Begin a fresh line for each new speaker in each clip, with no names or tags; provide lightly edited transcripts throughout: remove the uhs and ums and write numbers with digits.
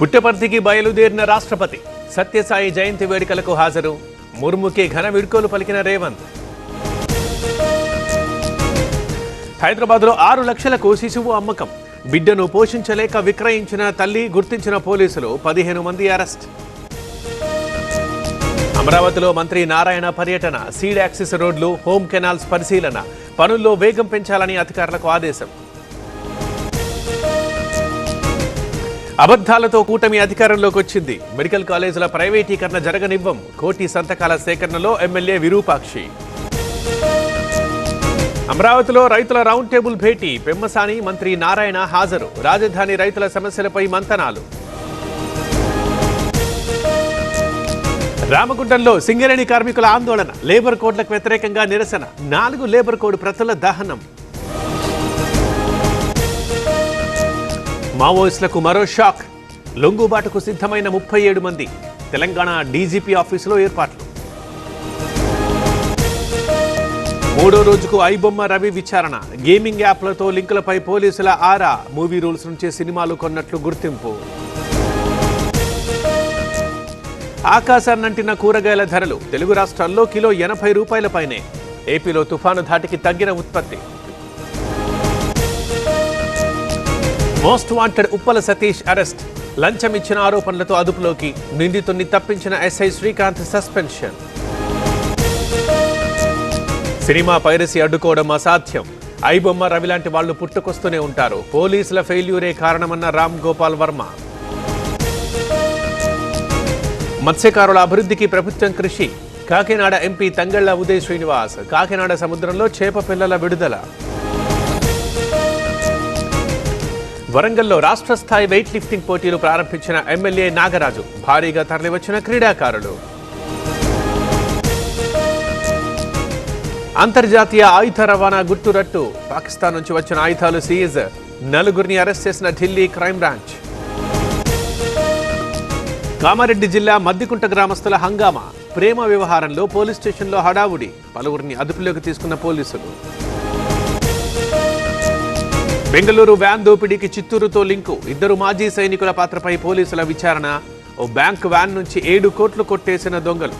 పుట్టపర్తికి బయలుదేరిన రాష్ట్రపతి సత్యసాయి జయంతి వేడుకలకు హాజరు. ముర్ముకి ఘన వీడ్కోలు పలికిన రేవంత్. హైదరాబాద్లో 6 లక్షలకు శిశువు అమ్మకం. బిడ్డను పోషించలేక విక్రయించిన తల్లి గుర్తించిన పోలీసులు 15 మంది అరెస్ట్. అమరావతిలో మంత్రి నారాయణ పర్యటన. సీడ్ యాక్సిస్ రోడ్లు, హోమ్ కెనాల్స్ పరిశీలన. పనుల్లో వేగం పెంచాలని అధికారులకు ఆదేశం. అబద్ధాలతో కూటమి అధికారంలోకి వచ్చింది. మెడికల్ కాలేజీల ప్రైవేటీకరణ జరగనివ్వం. కోటి సంతకాల సేకరణలో ఎమ్మెల్యే విరూపాక్షి. అమరావతిలో రైతుల రౌండ్ టేబుల్ భేటీ. పెమ్మసాని, మంత్రి నారాయణ హాజరు. రాజధాని రైతుల సమస్యలపై మంతనాలు. రామగుండంలో సింగరేణి కార్మికుల ఆందోళన. లేబర్ కోడ్లకు వ్యతిరేకంగా నిరసన. 4 లేబర్ కోడ్ ప్రతుల దహనం. మావోయిస్టులకు మరో షాక్. లొంగుబాటుకు సిద్ధమైన 37 మంది. తెలంగాణ డీజీపీ ఆఫీసులో ఏర్పాట్లు. 3వ రోజుకు ఐబొమ్మ రవి విచారణ. గేమింగ్ యాప్లతో లింకులపై పోలీసుల ఆరా. మూవీ రూల్స్ నుంచి సినిమాలు కొన్నట్లు గుర్తింపు. ఆకాశాన్నంటిన కూరగాయల ధరలు. తెలుగు రాష్ట్రాల్లో కిలో 80 రూపాయల పైనే. ఏపీలో తుఫాను ధాటికి తగ్గిన ఉత్పత్తి. Most wanted Uppala Satish arrest. లంచం ఇచ్చిన ఆరోపణలతో అదుపులోకి. నిందితుడిని తప్పించిన SI Srikanth suspension. Cinema piracy అడ్డుకోవడం అసాధ్యం. ఐబొమ్మ రవి లాంటి వాళ్లు పుట్టుకొస్తూనే ఉంటారు. పోలీసుల ఫెయిల్యూరే కారణమన్న రామ్ గోపాల్ వర్మ. మత్స్యకారుల అభివృద్ధికి ప్రభుత్వం కృషి. కాకినాడ ఎంపీ తంగళ్ల ఉదయ్ శ్రీనివాస్. కాకినాడ సముద్రంలో చేప పిల్లల విడుదల. వరంగల్లో రాష్ట్ర స్థాయి వెయిట్ లిఫ్టింగ్ పోటీలు ప్రారంభించిన ఎమ్మెల్యే నాగరాజు. భారీగా తరలివచ్చిన క్రీడాకారులు. అంతర్జాతీయ ఆయుధ రవాణా గుట్టురట్టు. పాకిస్తాన్ నుంచి వచ్చిన ఆయుధాలు సీజ్. 4గురిని అరెస్ట్ చేసిన ఢిల్లీ క్రైమ్ బ్రాంచ్. కామారెడ్డి జిల్లా మద్దికుంట గ్రామస్తుల హంగామా. ప్రేమ వ్యవహారంలో పోలీస్ స్టేషన్లో హడావుడి. పలువురిని అదుపులోకి తీసుకున్న పోలీసులు. బెంగళూరు వ్యాన్ దోపిడీకి చిత్తూరుతో లింకు. 2 మాజీ సైనికుల పాత్రపై పోలీసుల విచారణ. ఓ బ్యాంక్ వ్యాన్ నుంచి 7 కోట్లు కొట్టేసిన దొంగలు.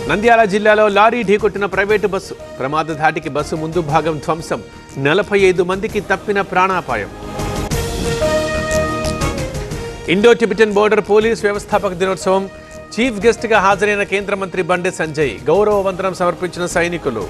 నంద్యాల జిల్లాలో లారీ ఢీకొట్టిన ప్రైవేటు బస్సు. ప్రమాద ధాటికి బస్సు ముందు భాగం ధ్వంసం. 45 మందికి తప్పిన ప్రాణాపాయం. ఇండో టిబెటన్ బోర్డర్ పోలీస్ వ్యవస్థాపక దినోత్సవం. చీఫ్ గెస్ట్ గా హాజరైన కేంద్ర మంత్రి బండి సంజయ్. గౌరవ వందనం సమర్పించిన సైనికులు.